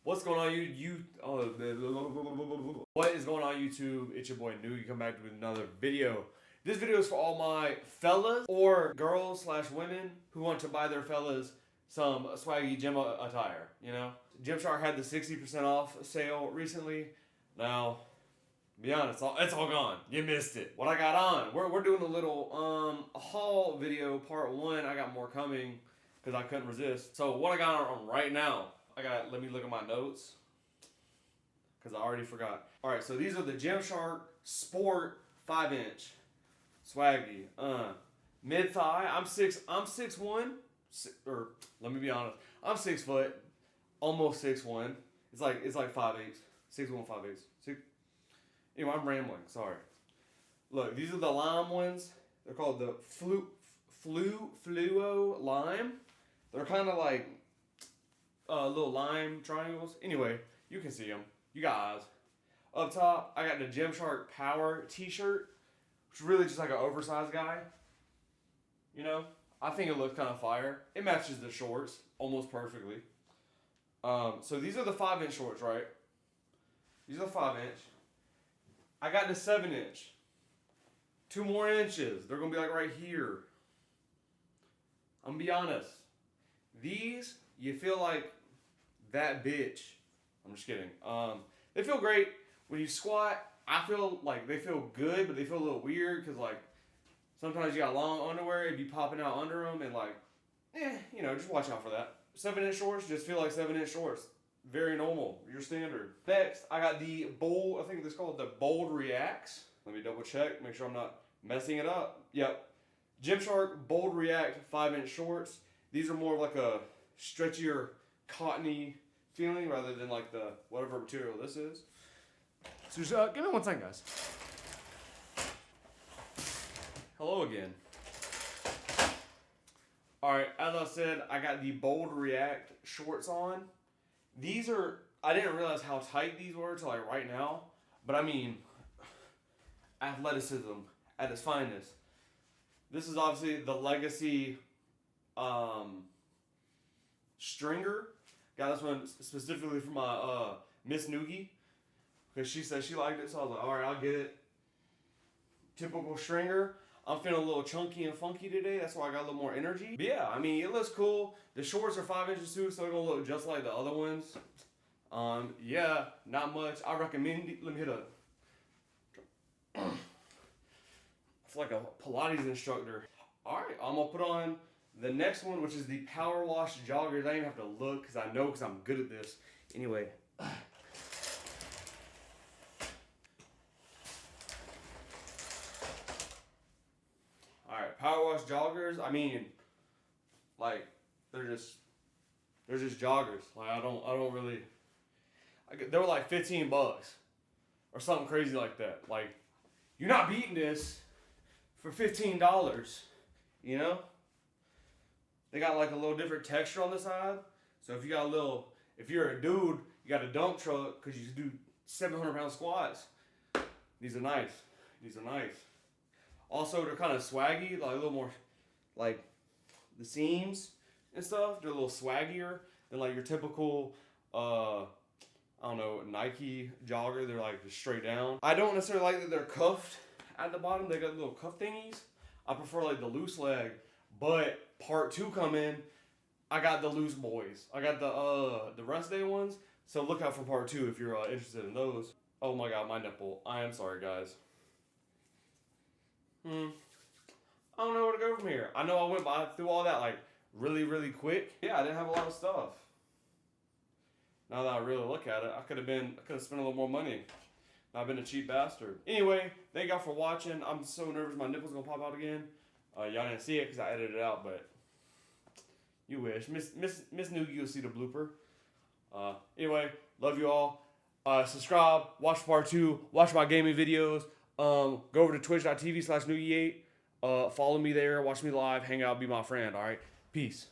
What's going on, what is going on, YouTube? It's your boy New. You come back with another video. This video is for all my fellas or girls / women who want to buy their fellas some swaggy gym attire. You know, GymShark had the 60% off sale recently. Now, be honest, it's all gone. You missed it. What I got on? We're doing a little haul video, part 1. I got more coming because I couldn't resist. So what I got on right now? Let me look at my notes because I already forgot. All right, so these are the GymShark Sport 5-inch swaggy. Mid thigh. I'm 6'1", or let me be honest. I'm 6 foot, almost 6'1". It's like 5'8", 6'1", 5'8". Anyway, I'm rambling. Sorry. Look, these are the lime ones. They're called the Fluo Lime. They're kind of like little lime triangles. Anyway, you can see them. You got eyes. Up top, I got the GymShark Power t-shirt, which is really just like an oversized guy. You know, I think it looks kind of fire. It matches the shorts almost perfectly. So these are the 5-inch shorts, right? These are the 5-inch. I got the 7-inch. 2 more inches. They're gonna be like right here. I'm gonna be honest. These, you feel like that bitch. I'm just kidding. They feel great when you squat. I feel like they feel good, but they feel a little weird because like sometimes you got long underwear, it'd be popping out under them, and like, you know, just watch out for that. 7-inch shorts just feel like 7-inch shorts. Very normal, your standard. Next, I got the Bold, I think it's called the Bold Reacts. Let me double check, make sure I'm not messing it up. Yep. GymShark Bold React 5-inch shorts. These are more of like a stretchier, cottony feeling rather than like the whatever material this is. So just, give me 1 second, guys. Hello again. Alright, as I said, I got the Bold React shorts on. These are, I didn't realize how tight these were till like right now, but I mean, athleticism at its finest. This is obviously the Legacy stringer. Got this one specifically for my Miss Noogie because she said she liked it, so I was like, all right, I'll get it. Typical stringer. I'm feeling a little chunky and funky today. That's why I got a little more energy. But yeah, I mean, it looks cool. The shorts are 5 inches too, so they're gonna look just like the other ones. Yeah, not much. I recommend it. Let me hit a. It's like a Pilates instructor. All right, I'm gonna put on the next one, which is the Power Wash joggers. I didn't even have to look because I know because I'm good at this. Anyway. Power Wash joggers, I mean, like, they're just joggers. Like, I don't really, they were like $15 or something crazy like that. Like, you're not beating this for $15, you know? They got like a little different texture on the side. So if you're a dude, you got a dump truck because you do 700-pound squats. These are nice. Also, they're kind of swaggy, like a little more, like the seams and stuff. They're a little swaggier than like your typical, I don't know, Nike jogger. They're like just straight down. I don't necessarily like that they're cuffed at the bottom. They got little cuff thingies. I prefer like the loose leg. But part 2 come in. I got the loose boys. I got the rest day ones. So look out for part 2 if you're interested in those. Oh my God, my nipple. I am sorry, guys. I don't know where to go from here. I know I went through all that like really, really quick. Yeah, I didn't have a lot of stuff. Now that I really look at it, I could have spent a little more money. I've been a cheap bastard. Anyway, thank y'all for watching. I'm so nervous my nipple's gonna pop out again. Y'all didn't see it because I edited it out, but you wish. Miss Noogie, you'll see the blooper. Anyway, love you all. Subscribe, watch part 2, watch my gaming videos. Go over to twitch.tv/Noogie8. Follow me there, watch me live, hang out, be my friend, alright? Peace.